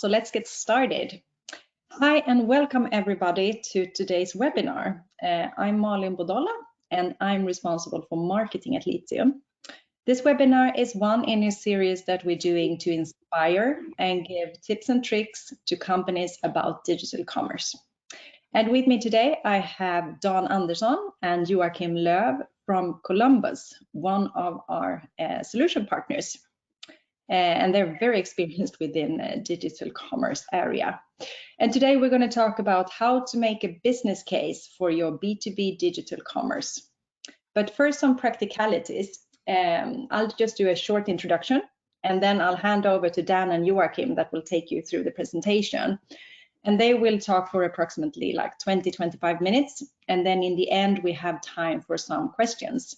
So let's get started. Hi and welcome everybody to today's webinar. I'm Malin Bodola and I'm responsible for marketing at Lithium. This webinar is one in a series that we're doing to inspire and give tips and tricks to companies about digital commerce. And with me today, I have Dan Andersson and Joachim Löv from Columbus, one of our solution partners. And they're very experienced within digital commerce area. And today we're going to talk about how to make a business case for your B2B digital commerce. But first, some practicalities. I'll just do a short introduction, and then I'll hand over to Dan and Joachim that will take you through the presentation. And they will talk for approximately like 20-25 minutes. And then in the end, we have time for some questions.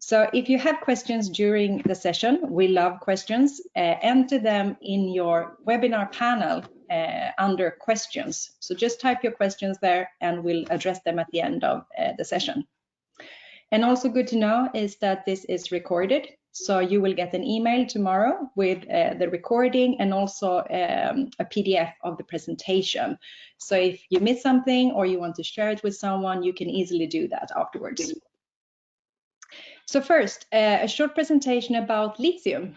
So if you have questions during the session, we love questions, enter them in your webinar panel under questions. So just type your questions there and we'll address them at the end of the session. And also good to know is that this is recorded. So you will get an email tomorrow with the recording and also a PDF of the presentation. So if you miss something or you want to share it with someone, you can easily do that afterwards. So first, a short presentation about Lithium.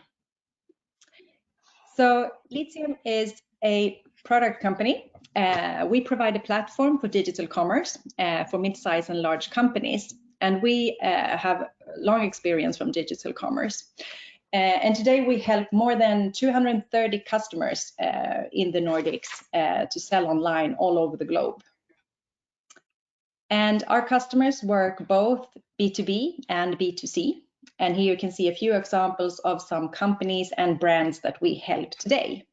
So Lithium is a product company. We provide a platform for digital commerce for mid-size and large companies. And we have long experience from digital commerce. And today we help more than 230 customers in the Nordics to sell online all over the globe. And our customers work both B2B and B2C. And here you can see a few examples of some companies and brands that we help today.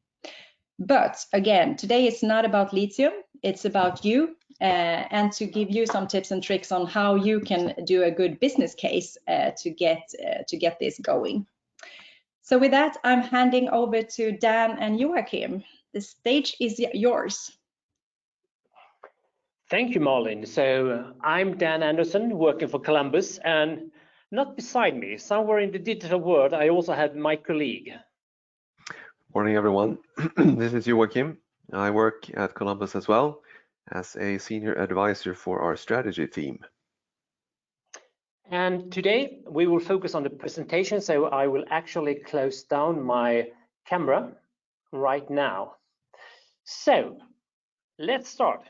But again, today it's not about Lithium, it's about you and to give you some tips and tricks on how you can do a good business case to get this going. So with that, I'm handing over to Dan and Joachim. The stage is yours. Thank you, Malin. So I'm Dan Andersson, working for Columbus, and not beside me, somewhere in the digital world, I also have my colleague. Morning, everyone. This is Joachim. I work at Columbus as well as a senior advisor for our strategy team. And today we will focus on the presentation, so I will actually close down my camera right now. So let's start.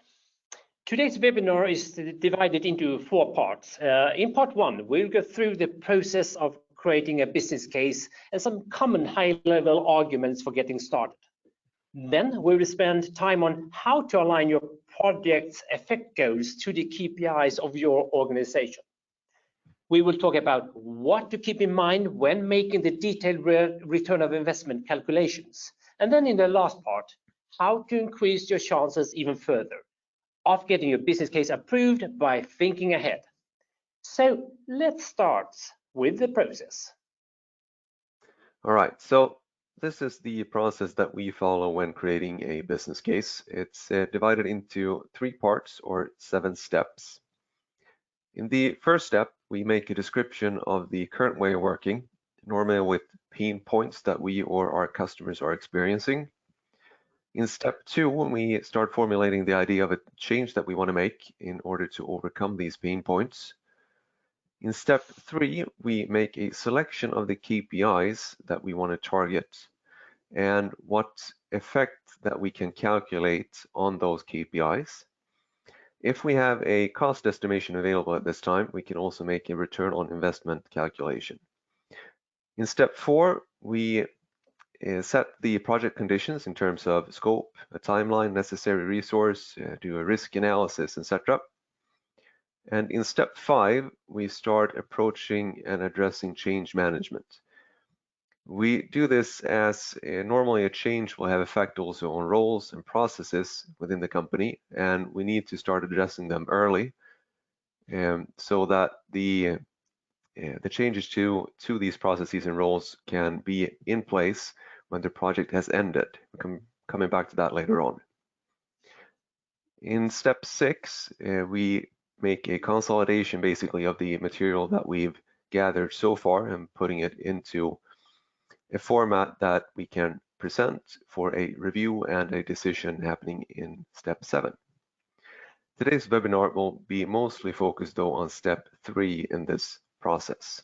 Today's webinar is divided into 4 parts. In part 1, we'll go through the process of creating a business case and some common high-level arguments for getting started. Then we will spend time on how to align your project's effect goals to the KPIs of your organization. We will talk about what to keep in mind when making the detailed return of investment calculations. And then in the last part, how to increase your chances even further of getting your business case approved by thinking ahead. So let's start with the process. All right, so this is the process that we follow when creating a business case. It's divided into 3 parts or 7 steps. In the first step, we make a description of the current way of working, normally with pain points that we or our customers are experiencing. In step 2, we start formulating the idea of a change that we want to make in order to overcome these pain points. In step 3, we make a selection of the KPIs that we want to target and what effect that we can calculate on those KPIs. If we have a cost estimation available at this time, we can also make a return on investment calculation. In step 4, we set the project conditions in terms of scope, a timeline, necessary resource, do a risk analysis, etc. And in step 5, we start approaching and addressing change management. We do this as normally a change will have effect also on roles and processes within the company, and we need to start addressing them early so that the changes to these processes and roles can be in place when the project has ended. Coming back to that later on. In step 6, we make a consolidation basically of the material that we've gathered so far and putting it into a format that we can for a review and a decision happening in step 7. Today's webinar will be mostly focused though on step 3 in this process.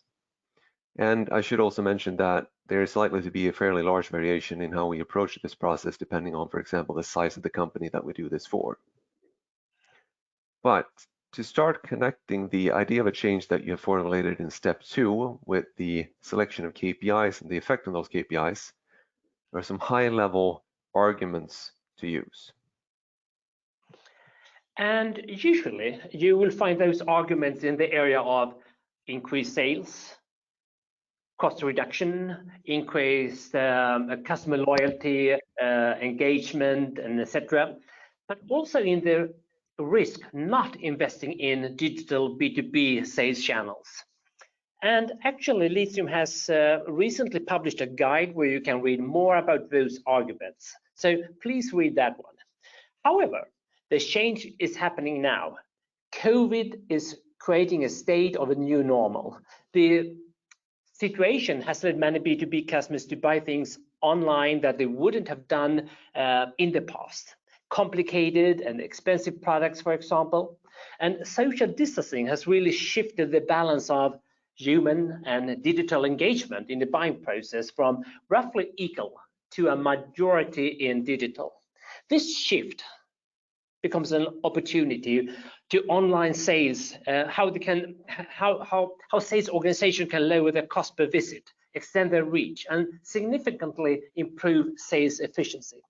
And I should also mention that there is likely to be a fairly large variation in how we approach this process depending on, for example, the size of the company that we do this for. But to start connecting the idea of a change that you have formulated in step 2 with the selection of KPIs and the effect on those KPIs, there are some high-level arguments to use. And usually you will find those arguments in the area of increased sales, cost reduction, increased customer loyalty, engagement, and etc. But also in the risk not investing in digital B2B sales channels. And actually, Lithium has recently published a guide where you can read more about those arguments. So please read that one. However, the change is happening now. COVID is creating a state of a new normal. The situation has led many B2B customers to buy things online that they wouldn't have done in the past. Complicated and expensive products, for example. And social distancing has really shifted the balance of human and digital engagement in the buying process from roughly equal to a majority in digital. This shift becomes an opportunity to online sales, how sales organizations can lower their cost per visit, extend their reach, and significantly improve sales efficiency.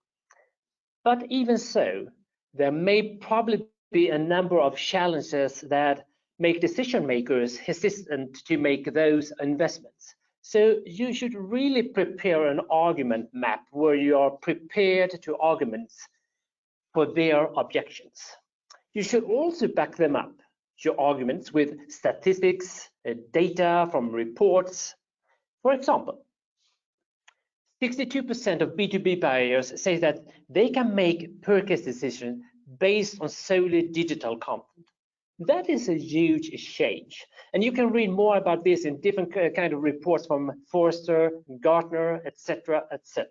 But even so, there may probably be a number of challenges that make decision makers hesitant to make those investments. So you should really prepare an argument map where you are prepared to arguments for their objections. You should also back them up, your arguments, with statistics, data from reports. For example, 62% of B2B buyers say that they can make purchase decisions based on solely digital content. That is a huge change. And you can read more about this in different kind of reports from Forrester, Gartner, etc., etc.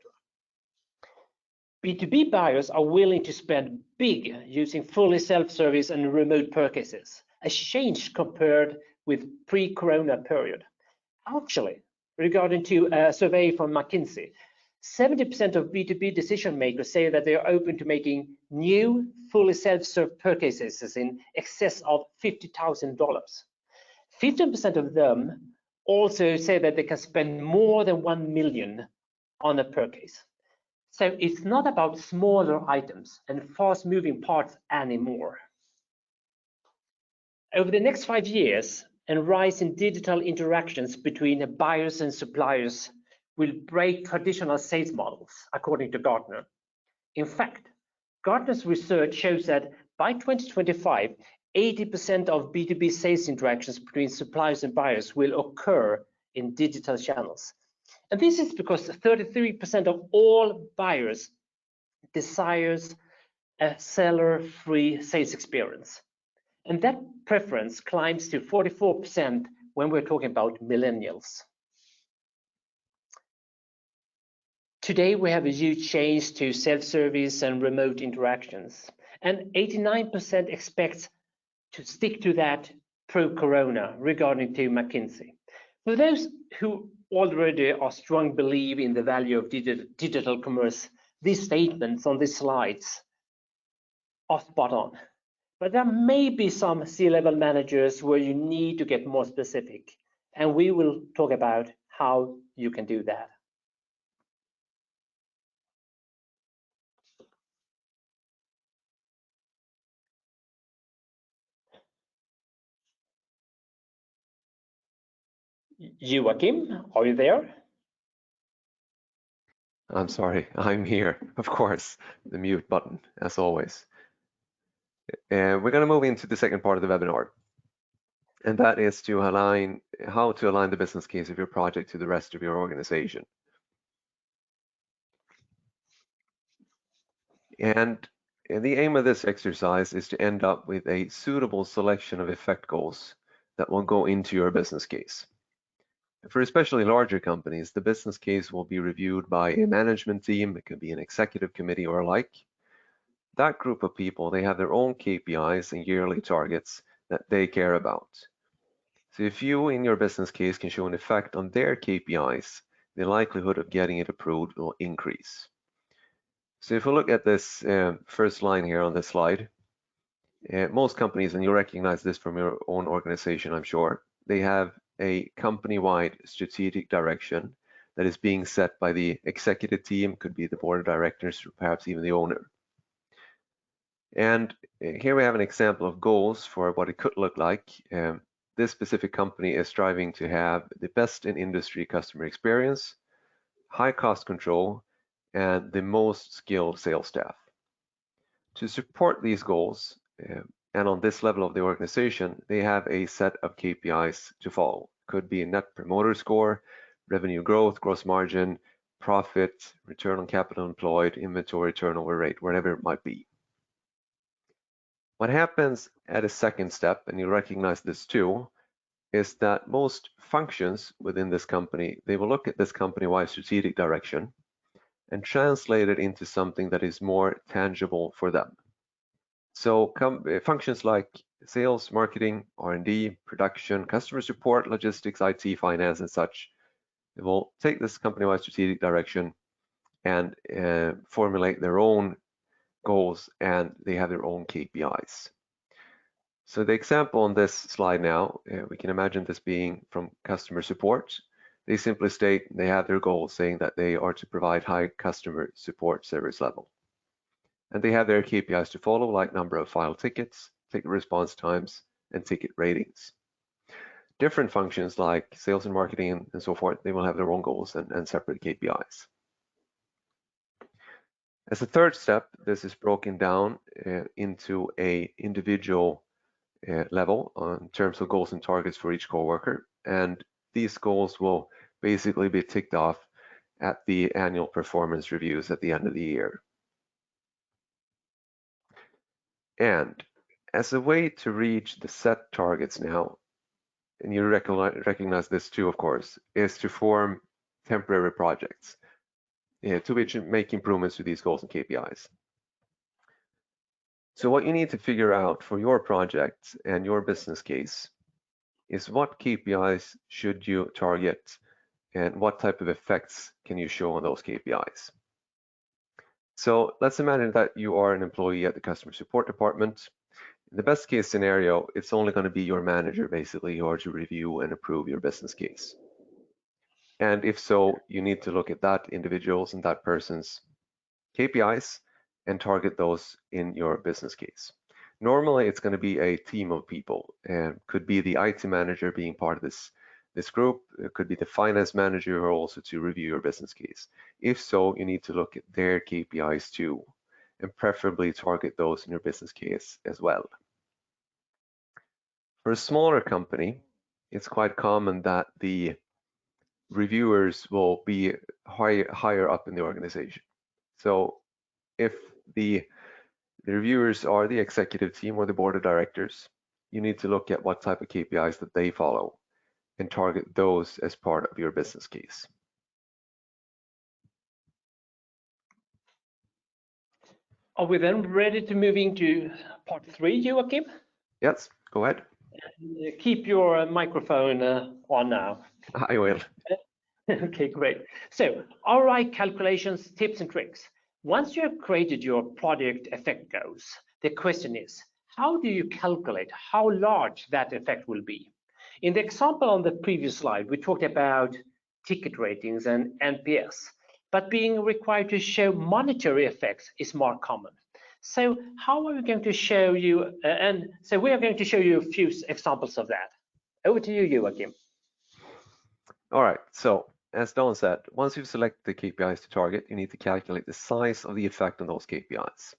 B2B buyers are willing to spend big using fully self-service and remote purchases, a change compared with pre-corona period. Actually, regarding to a survey from McKinsey, 70% of B2B decision makers say that they are open to making new fully self-serve purchases in excess of $50,000. 15% of them also say that they can spend more than 1 million on a purchase. So it's not about smaller items and fast-moving parts anymore. Over the next 5 years, a rise in digital interactions between buyers and suppliers will break traditional sales models, according to Gartner. In fact, Gartner's research shows that by 2025, 80% of B2B sales interactions between suppliers and buyers will occur in digital channels. And this is because 33% of all buyers desires a seller-free sales experience. And that preference climbs to 44% when we're talking about millennials. Today, we have a huge change to self-service and remote interactions. And 89% expects to stick to that pro-corona, regarding to McKinsey. For those who already are strong believe in the value of digital commerce, these statements on these slides are spot on. But there may be some C-level managers where you need to get more specific, and we will talk about how you can do that. Joachim, are you there? I'm sorry, I'm here, of course, the mute button, as always. We're going to move into the second part of the webinar, and that is to align how to align the business case of your project to the rest of your organization. And the aim of this exercise is to end up with a suitable selection of effect goals that will go into your business case. For especially larger companies, the business case will be reviewed by a management team. It could be an executive committee or alike. That group of people, they have their own KPIs and yearly targets that they care about. So if you in your business case can show an effect on their KPIs, the likelihood of getting it approved will increase. So if we look at this first line here on this slide, most companies, and you'll recognize this from your own organization, I'm sure, they have a company-wide strategic direction that is being set by the executive team, could be the board of directors, or perhaps even the owner. And here we have an example of goals for what it could look like. This specific company is striving to have the best in industry customer experience, high cost control, and the most skilled sales staff. To support these goals, and on this level of the organization, they have a set of KPIs to follow. Could be a net promoter score, revenue growth, gross margin, profit, return on capital employed, inventory turnover rate, whatever it might be. What happens at a second step, and you recognize this too, is that most functions within this company, they will look at this company-wide strategic direction and translate it into something that is more tangible for them. So functions like sales, marketing, R&D, production, customer support, logistics, IT, finance, and such, they will take this company-wide strategic direction and formulate their own goals, and they have their own KPIs. So the example on this slide now, we can imagine this being from customer support. They simply state they have their goals saying that they are to provide high customer support service level. And they have their KPIs to follow, like number of file tickets, ticket response times, and ticket ratings. Different functions like sales and marketing and so forth, they will have their own goals and separate KPIs. As a third step, this is broken down into a individual level in terms of goals and targets for each coworker, and these goals will basically be ticked off at the annual performance reviews at the end of the year. And as a way to reach the set targets now, and you recognize this too, of course, is to form temporary projects to which make improvements to these goals and KPIs. So what you need to figure out for your project and your business case is what KPIs should you target and what type of effects can you show on those KPIs. So let's imagine that you are an employee at the customer support department. In the best case scenario, it's only going to be your manager basically who are to review and approve your business case. And if so, you need to look at that individual's and that person's KPIs and target those in your business case. Normally, it's going to be a team of people, and could be the IT manager being part of this group. It could be the finance manager who are also to review your business case. If so, you need to look at their KPIs too, and preferably target those in your business case as well. For a smaller company, it's quite common that the reviewers will be higher up in the organization. So if the reviewers are the executive team or the board of directors, you need to look at what type of KPIs that they follow and target those as part of your business case. Are we then ready to move into part 3, Joachim? Yes, go ahead. Keep your microphone on now. I will. Okay, great. So, ROI calculations, tips and tricks. Once you have created your project effect goals, the question is, how do you calculate how large that effect will be? In the example on the previous slide, we talked about ticket ratings and NPS, but being required to show monetary effects is more common. So how are we going to show you, so we are going to show you a few examples of that. Over to you, Joachim. All right, so as Don said, once you've selected the KPIs to target, you need to calculate the size of the effect on those KPIs.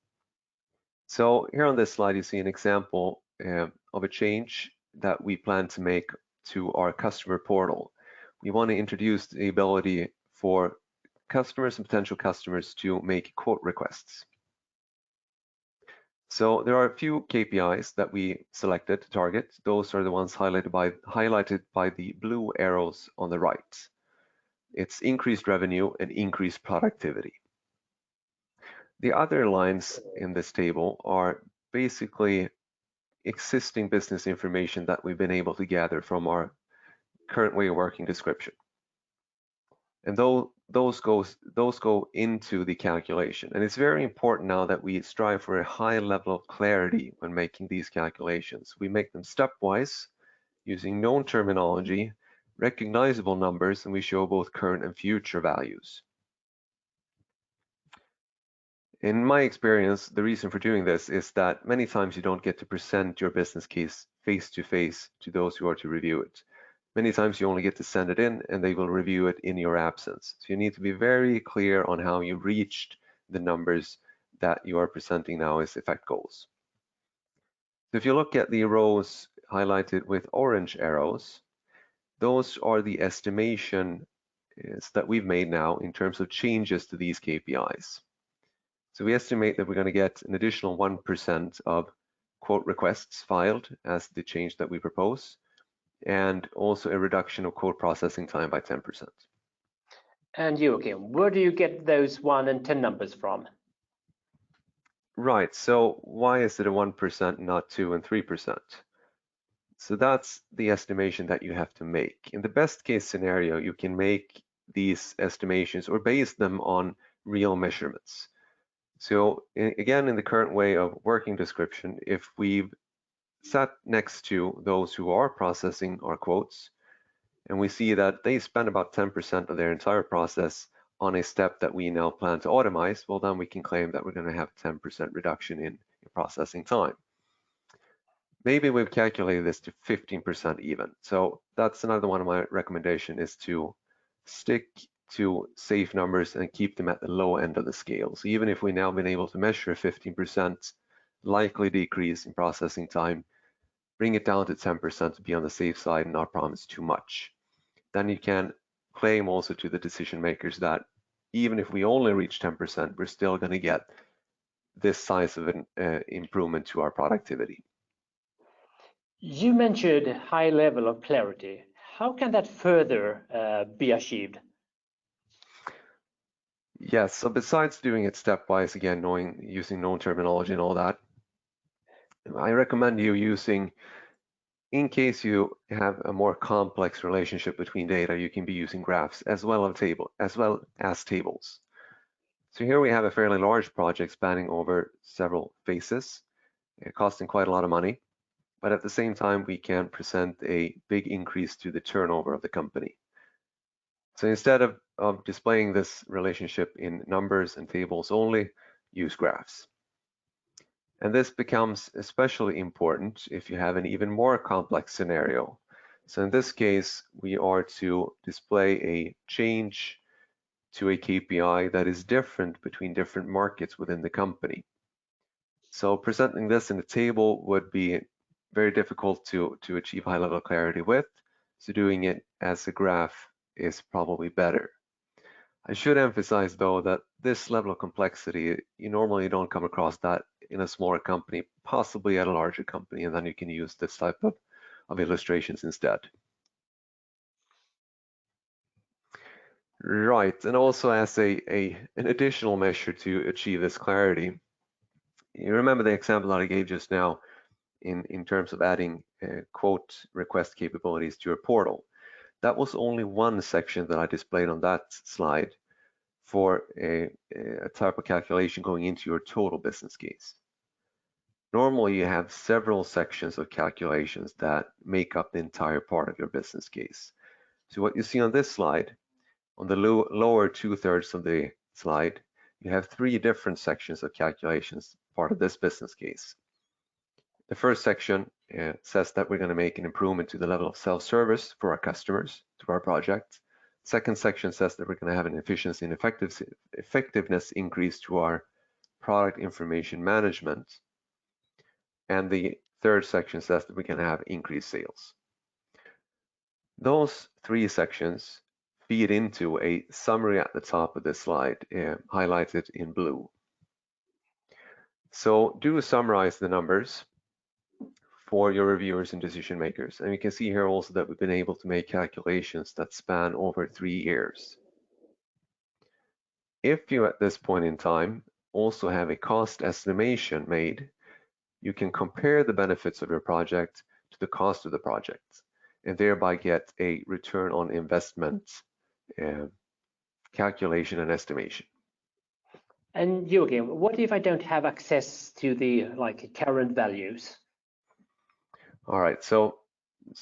So here on this slide, you see an example of a change that we plan to make to our customer portal. We want to introduce the ability for customers and potential customers to make quote requests. So there are a few KPIs that we selected to target. Those are the ones highlighted by the blue arrows on the right. It's increased revenue and increased productivity. The other lines in this table are basically existing business information that we've been able to gather from our current way of working description. And those go into the calculation. And it's very important now that we strive for a high level of clarity when making these calculations. We make them stepwise, using known terminology, recognizable numbers, and we show both current and future values. In my experience, the reason for doing this is that many times you don't get to present your business case face to face to those who are to review it. Many times you only get to send it in and they will review it in your absence. So you need to be very clear on how you reached the numbers that you are presenting now as effect goals. So if you look at the rows highlighted with orange arrows, those are the estimations that we've made now in terms of changes to these KPIs. So we estimate that we're going to get an additional 1% of quote requests filed as the change that we propose, and also a reduction of quote processing time by 10%. And Joachim, where do you get those 1 and 10 numbers from? Right, so why is it a 1%, not 2 and 3%? So that's the estimation that you have to make. In the best case scenario, you can make these estimations or base them on real measurements. So again, in the current way of working description, if we've sat next to those who are processing our quotes, and we see that they spend about 10% of their entire process on a step that we now plan to automate, well, then we can claim that we're going to have 10% reduction in processing time. Maybe we've calculated this to 15% even. So that's another one of my recommendations, is to stick to safe numbers and keep them at the low end of the scale. So even if we've now been able to measure a 15% likely decrease in processing time, bring it down to 10% to be on the safe side and not promise too much. Then you can claim also to the decision makers that even if we only reach 10%, we're still going to get this size of an improvement to our productivity. You mentioned high level of clarity. How can that further be achieved? Yes, so besides doing it stepwise, again, using known terminology and all that, I recommend you using, in case you have a more complex relationship between data, you can be using graphs as well as tables. So here we have a fairly large project spanning over several phases, costing quite a lot of money, but at the same time, we can present a big increase to the turnover of the company. So instead of displaying this relationship in numbers and tables only, use graphs. And this becomes especially important if you have an even more complex scenario. So in this case, we are to display a change to a KPI that is different between different markets within the company. So presenting this in a table would be very difficult to achieve high level clarity with. So doing it as a graph is probably better. I should emphasize though that this level of complexity, you normally don't come across that in a smaller company, possibly at a larger company, and then you can use this type of illustrations instead. Right, and also as an additional measure to achieve this clarity, you remember the example that I gave just now in terms of adding quote request capabilities to your portal. That was only one section that I displayed on that slide for a type of calculation going into your total business case. Normally, you have several sections of calculations that make up the entire part of your business case. So what you see on this slide, on the lower 2/3 of the slide, you have 3 different sections of calculations part of this business case. The first section says that we're going to make an improvement to the level of self-service for our customers through our project. Second section says that we're going to have an efficiency and effectiveness increase to our product information management. And the third section says that we can have increased sales. Those 3 sections feed into a summary at the top of this slide, highlighted in blue. So do summarize the numbers for your reviewers and decision makers. And you can see here also that we've been able to make calculations that span over 3 years. If you at this point in time also have a cost estimation made, you can compare the benefits of your project to the cost of the project and thereby get a return on investment calculation and estimation. And Joachim, what if I don't have access to the current values? All right, so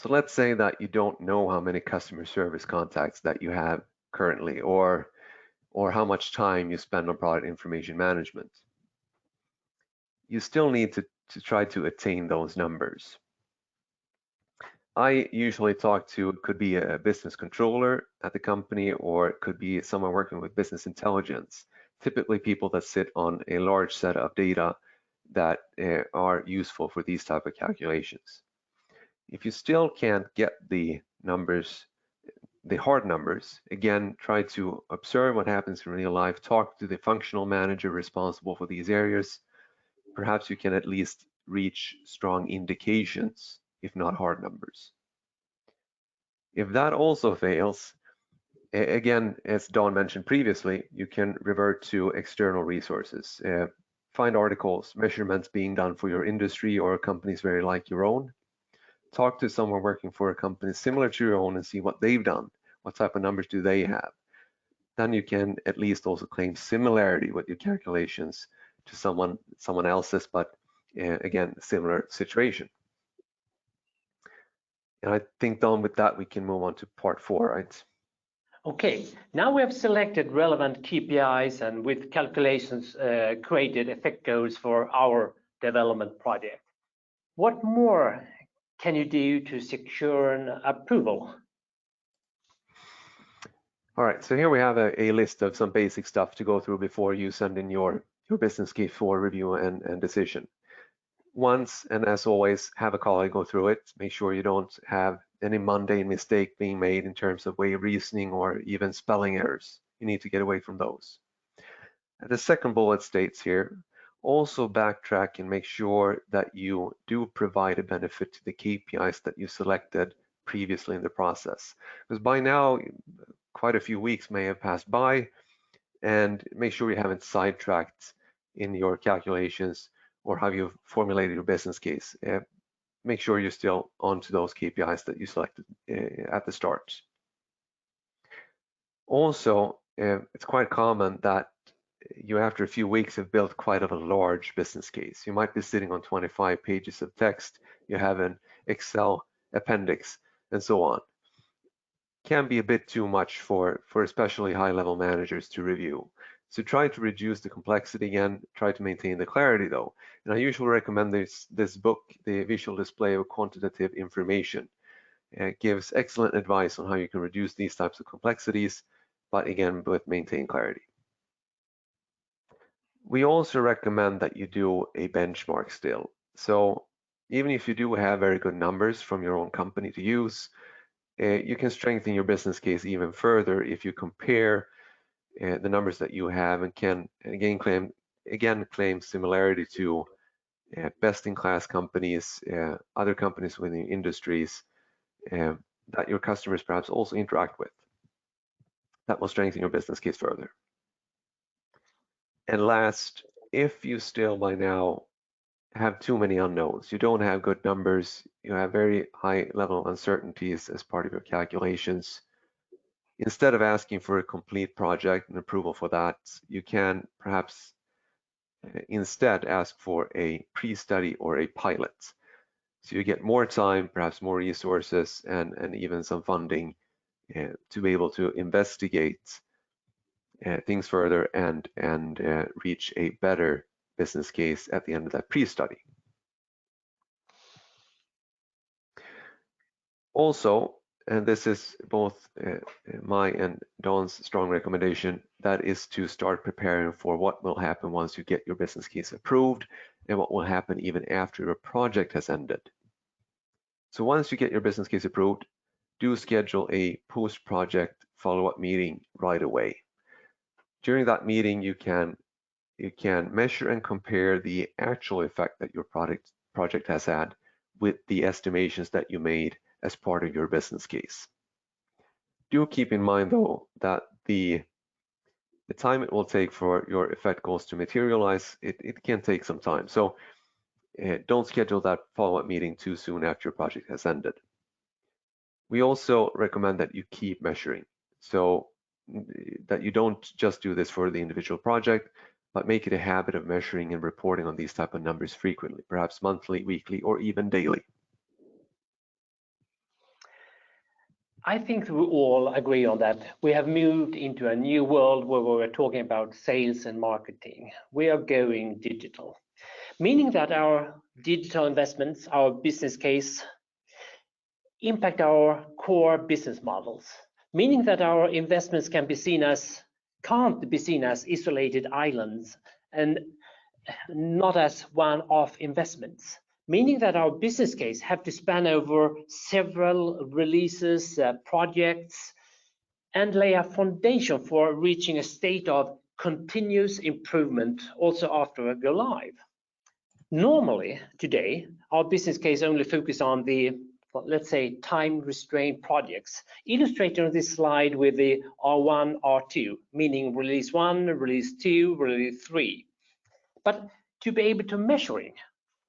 let's say that you don't know how many customer service contacts that you have currently, or how much time you spend on product information management. You still need to try to attain those numbers. I usually talk to, it could be a business controller at the company, or it could be someone working with business intelligence, typically people that sit on a large set of data that are useful for these type of calculations. If you still can't get the numbers, the hard numbers, again, try to observe what happens in real life, talk to the functional manager responsible for these areas. Perhaps you can at least reach strong indications, if not hard numbers. If that also fails, again, as Don mentioned previously, you can revert to external resources. Find articles, measurements being done for your industry or companies very like your own. Talk to someone working for a company similar to your own and see what they've done. What type of numbers do they have? Then you can at least also claim similarity with your calculations to someone else's, but again, similar situation. And I think, Don, with that, we can move on to part 4, right? Okay, now we have selected relevant KPIs and with calculations created Effectors for our development project. What more can you do to secure an approval? All right, so here we have a list of some basic stuff to go through before you send in your business case for review and decision. Once, and as always, have a colleague go through it. Make sure you don't have any mundane mistake being made in terms of way of reasoning or even spelling errors. You need to get away from those. And the second bullet states here, also backtrack and make sure that you do provide a benefit to the KPIs that you selected previously in the process. Because by now, quite a few weeks may have passed by, and make sure you haven't sidetracked in your calculations or how you've formulated your business case. Make sure you're still onto those KPIs that you selected at the start. Also, it's quite common that you, after a few weeks, have built quite a large business case. You might be sitting on 25 pages of text, you have an Excel appendix, and so on. Can be a bit too much for especially high-level managers to review. So try to reduce the complexity again, try to maintain the clarity though. And I usually recommend this book, The Visual Display of Quantitative Information. It gives excellent advice on how you can reduce these types of complexities, but again, with maintained clarity. We also recommend that you do a benchmark still. So even if you do have very good numbers from your own company to use, you can strengthen your business case even further if you compare the numbers that you have and can claim similarity to best-in-class companies, other companies within industries that your customers perhaps also interact with. That will strengthen your business case further. And last, if you still by now have too many unknowns, you don't have good numbers, you have very high level of uncertainties as part of your calculations, instead of asking for a complete project and approval for that, you can perhaps instead ask for a pre-study or a pilot. So you get more time, perhaps more resources, and even some funding to be able to investigate things further and reach a better business case at the end of that pre-study. Also, and this is both my and Don's strong recommendation, that is to start preparing for what will happen once you get your business case approved and what will happen even after your project has ended. So once you get your business case approved, do schedule a post-project follow-up meeting right away. During that meeting, you can you can measure and compare the actual effect that your project has had with the estimations that you made as part of your business case. Do keep in mind though that the time it will take for your effect goals to materialize, it can take some time. So don't schedule that follow-up meeting too soon after your project has ended. We also recommend that you keep measuring, so that you don't just do this for the individual project, but make it a habit of measuring and reporting on these type of numbers frequently, perhaps monthly, weekly, or even daily. I think we all agree on that. We have moved into a new world where we're talking about sales and marketing. We are going digital, meaning that our digital investments, our business case, impact our core business models, meaning that our investments can't be seen as isolated islands and not as one-off investments, meaning that our business case have to span over several releases, projects, and lay a foundation for reaching a state of continuous improvement also after a go live. Normally, today, our business case only focus on the, let's say, time-restrained projects, illustrated on this slide with the R1, R2, meaning release 1, release 2, release 3. But to be able to measuring,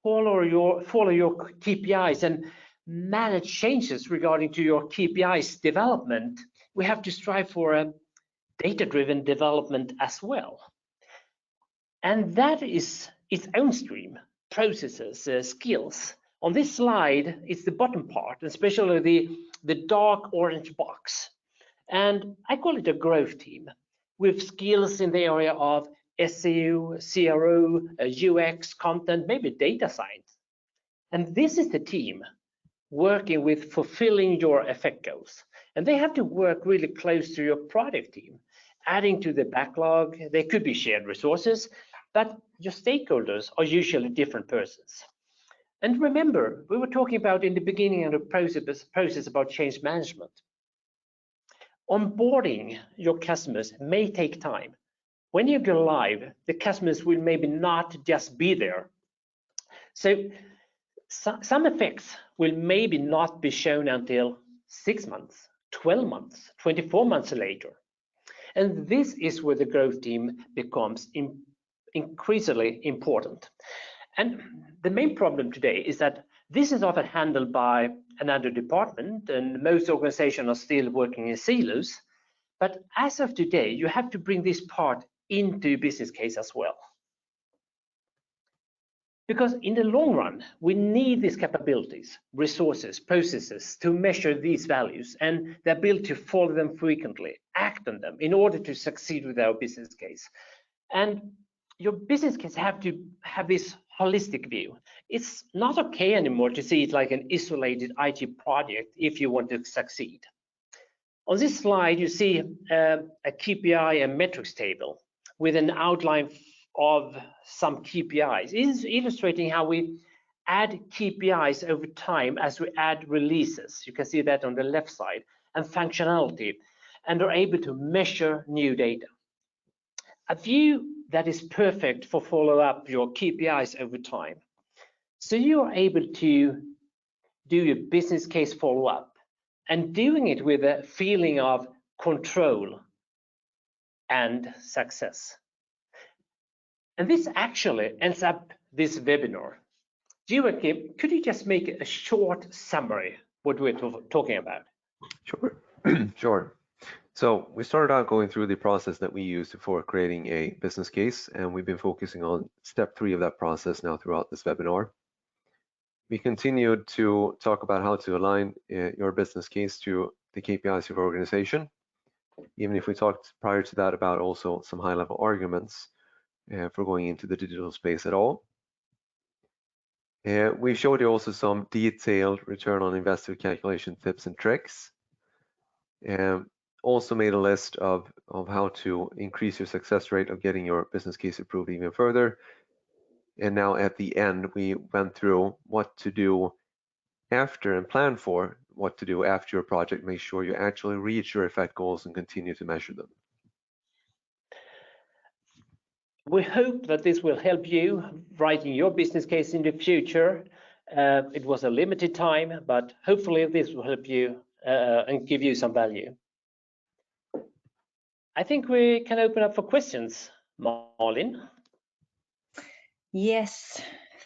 follow your KPIs and manage changes regarding to your KPIs development, we have to strive for a data-driven development as well. And that is its own stream, processes, skills. On this slide, it's the bottom part, especially the dark orange box. And I call it a growth team with skills in the area of SEO, CRO, UX, content, maybe data science. And this is the team working with fulfilling your effect goals. And they have to work really close to your product team, adding to the backlog. They could be shared resources, but your stakeholders are usually different persons. And remember, we were talking about in the beginning of the process about change management. Onboarding your customers may take time. When you go live, the customers will maybe not just be there. So some effects will maybe not be shown until 6 months, 12 months, 24 months later. And this is where the growth team becomes increasingly important. And the main problem today is that this is often handled by another department, and most organizations are still working in silos. But as of today, you have to bring this part into your business case as well. Because in the long run, we need these capabilities, resources, processes to measure these values and the ability to follow them frequently, act on them in order to succeed with our business case. And your business case have to have this holistic view. It's not okay anymore to see it like an isolated IT project if you want to succeed. On this slide, you see a KPI and metrics table with an outline of some KPIs. It is illustrating how we add KPIs over time as we add releases. You can see that on the left side, and functionality, and are able to measure new data. A view that is perfect for follow up your KPIs over time. So you are able to do your business case follow up and doing it with a feeling of control and success. And this actually ends up this webinar. Joachim, could you just make a short summary what we're talking about? Sure, sure. So we started out going through the process that we use for creating a business case, and we've been focusing on step 3 of that process now throughout this webinar. We continued to talk about how to align your business case to the KPIs of your organization, even if we talked prior to that about also some high-level arguments for going into the digital space at all. We showed you also some detailed return on invested calculation tips and tricks. Also made a list of how to increase your success rate of getting your business case approved even further. And now at the end, we went through what to do after and plan for what to do after your project. Make sure you actually reach your effect goals and continue to measure them. We hope that this will help you writing your business case in the future. It was a limited time, but hopefully this will help you and give you some value. I think we can open up for questions, Malin. Yes,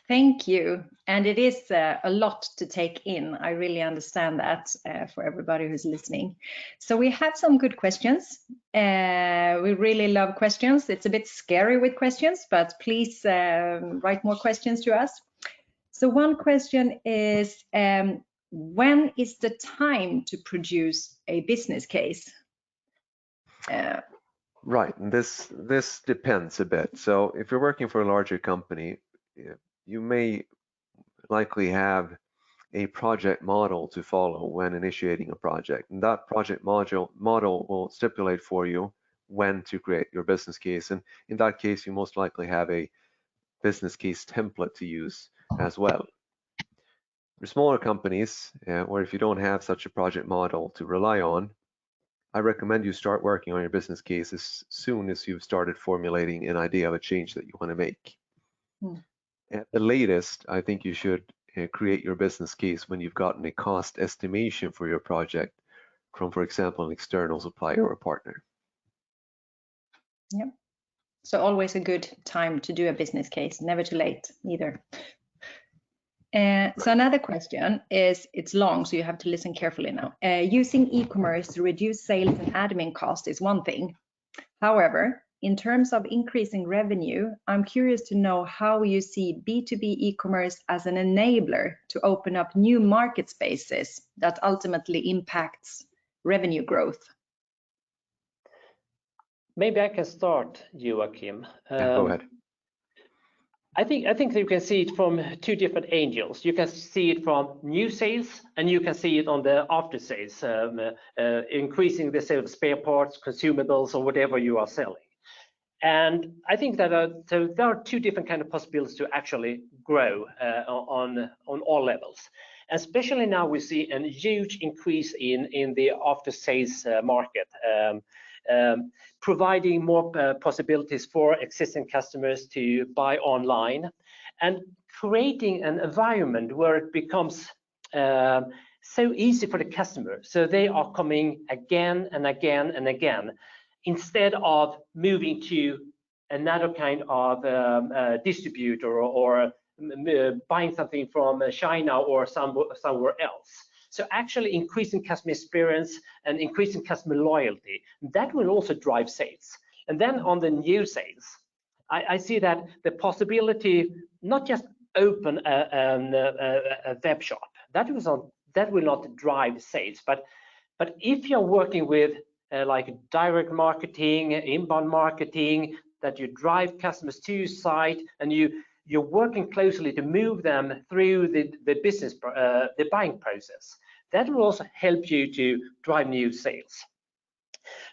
thank you. And it is a lot to take in. I really understand that for everybody who's listening. So we have some good questions. We really love questions. It's a bit scary with questions, but please write more questions to us. So one question is, when is the time to produce a business case? Right, and this depends a bit. So if you're working for a larger company, you may likely have a project model to follow when initiating a project. And that project model will stipulate for you when to create your business case. And in that case, you most likely have a business case template to use as well. For smaller companies, or if you don't have such a project model to rely on, I recommend you start working on your business case as soon as you've started formulating an idea of a change that you want to make. At the latest, I think you should create your business case when you've gotten a cost estimation for your project from, for example, an external supplier or partner. Yeah. So always a good time to do a business case, never too late either. So another question is, it's long, so you have to listen carefully now. Using e-commerce to reduce sales and admin cost is one thing. However, in terms of increasing revenue, I'm curious to know how you see B2B e-commerce as an enabler to open up new market spaces that ultimately impacts revenue growth. Maybe I can start, Joachim. Go ahead. I think you can see it from two different angles. You can see it from new sales, and you can see it on the after sales, increasing the sale of spare parts, consumables, or whatever you are selling. And I think that so there are two different kind of possibilities to actually grow on all levels. Especially now we see a huge increase in the after sales market. Providing more possibilities for existing customers to buy online, and creating an environment where it becomes so easy for the customer, so they are coming again and again and again, instead of moving to another kind of distributor or buying something from China or somewhere else. So actually increasing customer experience and increasing customer loyalty, that will also drive sales. And then on the new sales, I see that the possibility not just open a web shop, that will not drive sales, but if you're working with like direct marketing, inbound marketing, that you drive customers to your site, and you're working closely to move them through the business, the buying process. That will also help you to drive new sales.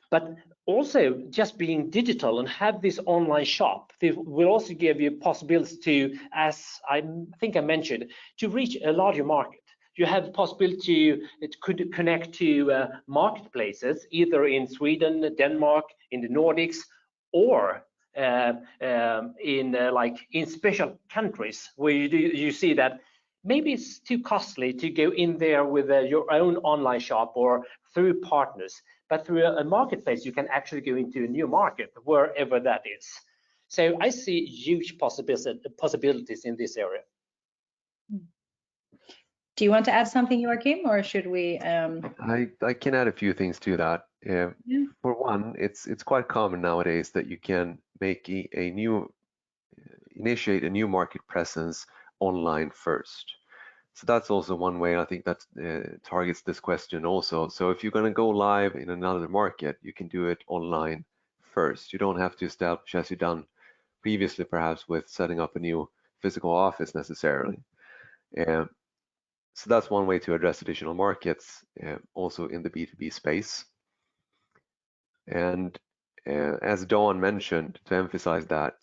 But also just being digital and have this online shop, it will also give you possibilities to, as I think I mentioned, to reach a larger market. You have the possibility to connect to marketplaces, either in Sweden, Denmark, in the Nordics, or in special countries where you see that maybe it's too costly to go in there with your own online shop or through partners, but through a marketplace you can actually go into a new market wherever that is. So I see huge possibilities in this area. Do you want to add something, Joachim, or should we? I can add a few things to that. Yeah. For one, it's quite common nowadays that you can make initiate a new market presence online first. So that's also one way I think that targets this question also. So if you're going to go live in another market, you can do it online first. You don't have to establish, as you've done previously, perhaps with setting up a new physical office necessarily. So that's one way to address additional markets, also in the B2B space. And as Dawn mentioned, to emphasize that,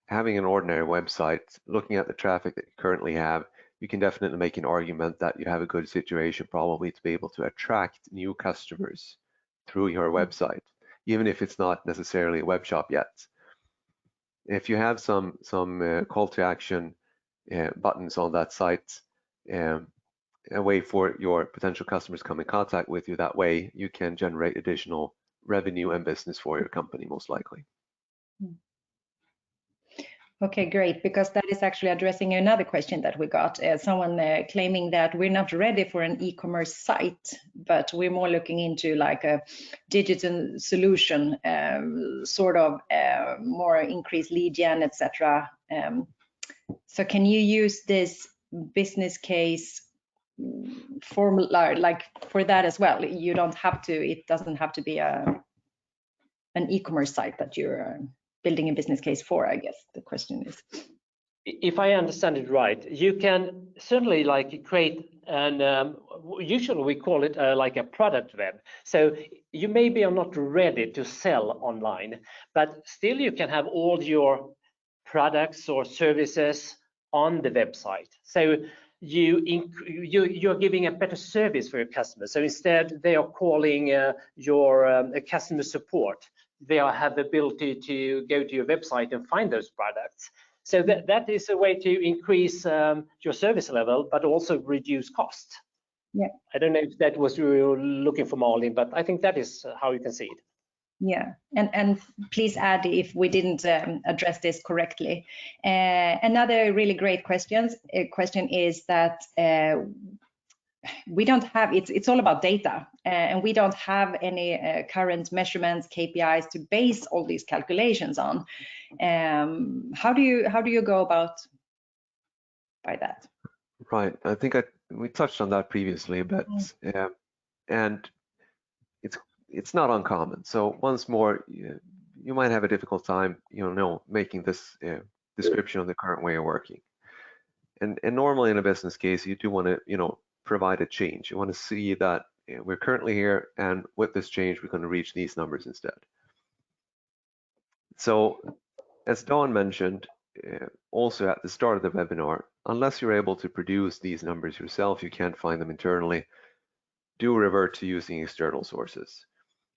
having an ordinary website, looking at the traffic that you currently have, you can definitely make an argument that you have a good situation probably to be able to attract new customers through your website, even if it's not necessarily a web shop yet. If you have some call to action buttons on that site, a way for your potential customers to come in contact with you, that way you can generate additional revenue and business for your company, most likely. Okay, great, because that is actually addressing another question that we got. Someone claiming that we're not ready for an e-commerce site, but we're more looking into like a digital solution, sort of more increased lead gen, etc. So can you use this business case formula like for that as well? You don't have to, it doesn't have to be an e-commerce site that you're building a business case for, I guess the question is. If I understand it right, you can certainly like create an, usually we call it like a product web. So you maybe are not ready to sell online, but still you can have all your products or services on the website. So you're giving a better service for your customers. So instead they are calling your customer support. They have the ability to go to your website and find those products. So that is a way to increase your service level, but also reduce cost. Yeah. I don't know if that was you were looking for, Malin, but I think that is how you can see it. Yeah, and please add if we didn't address this correctly. Another really great question is that we don't have, it's all about data, and we don't have any current measurements, KPIs to base all these calculations on. How do you go about by that? Right, I think we touched on that previously, but and it's not uncommon. So once more, you might have a difficult time, making this description of the current way of working. And normally in a business case, you do want to, provide a change. You want to see that we're currently here, and with this change, we're going to reach these numbers instead. So as Dawn mentioned, also at the start of the webinar, unless you're able to produce these numbers yourself, you can't find them internally, do revert to using external sources.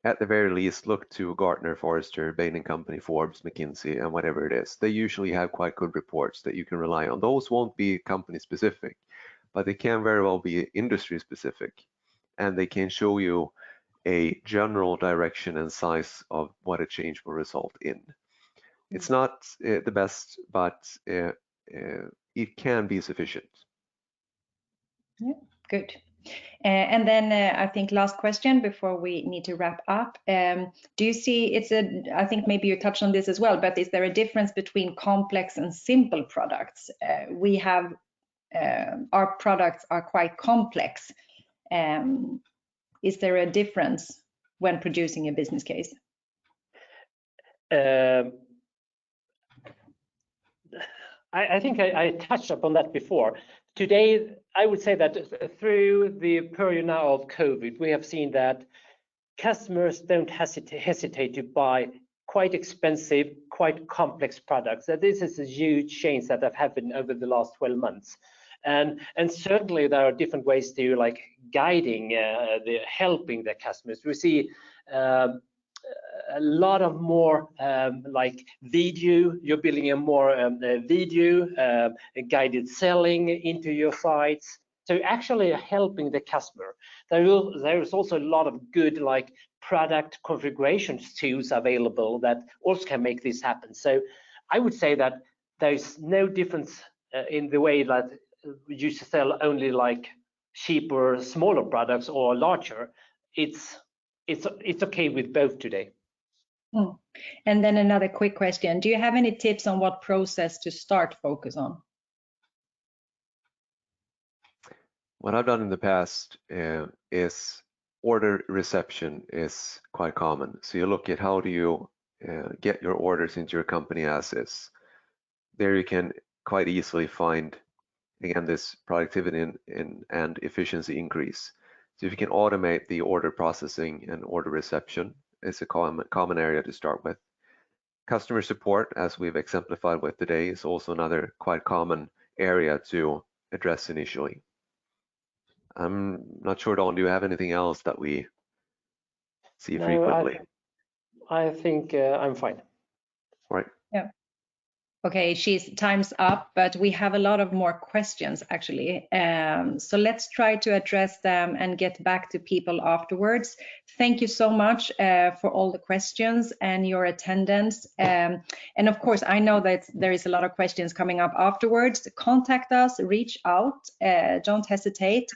At the very least, look to Gartner, Forrester, Bain & Company, Forbes, McKinsey, and whatever it is. They usually have quite good reports that you can rely on. Those won't be company specific, but they can very well be industry specific, and they can show you a general direction and size of what a change will result in. It's not the best, but it can be sufficient. Yeah, good. And then I think last question before we need to wrap up. Do you see I think maybe you touched on this as well, but is there a difference between complex and simple products? We have, our products are quite complex. Is there a difference when producing a business case? I think I touched upon that before. Today, I would say that through the period now of COVID, we have seen that customers don't hesitate to buy quite expensive, quite complex products. That this is a huge change that have happened over the last 12 months. And certainly there are different ways to like guiding, helping the customers. We see a lot of more like video, you're building a more video, guided selling into your sites. So actually helping the customer. There is also a lot of good like product configuration tools available that also can make this happen. So I would say that there's no difference in the way that you sell only like cheaper, smaller products or larger. It's okay with both today. And then another quick question. Do you have any tips on what process to start focus on? What I've done in the past is order reception is quite common. So you look at how do you get your orders into your company assets. There you can quite easily find, again, this productivity and efficiency increase. So if you can automate the order processing and order reception, it's a common area to start with. Customer support, as we've exemplified with today, is also another quite common area to address initially. I'm not sure, Don, do you have anything else that we see frequently? I think I'm fine. Right. Yeah. Okay, time's up, but we have a lot of more questions actually. So let's try to address them and get back to people afterwards. Thank you so much for all the questions and your attendance. And of course, I know that there is a lot of questions coming up afterwards. Contact us, reach out, don't hesitate.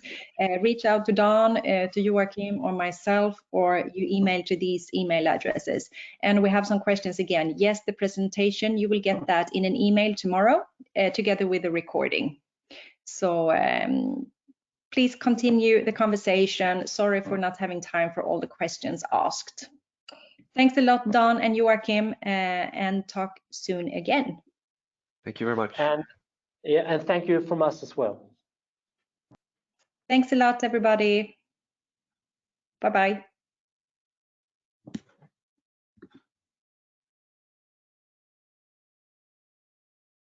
Reach out to Don, to Joachim or myself, or you email to these email addresses. And we have some questions again. Yes, the presentation, you will get that in an email tomorrow together with the recording. So please continue the conversation. Sorry for not having time for all the questions asked. Thanks a lot, Don and Joachim, and talk soon again. Thank you very much. And thank you from us as well. Thanks a lot, everybody. Bye-bye.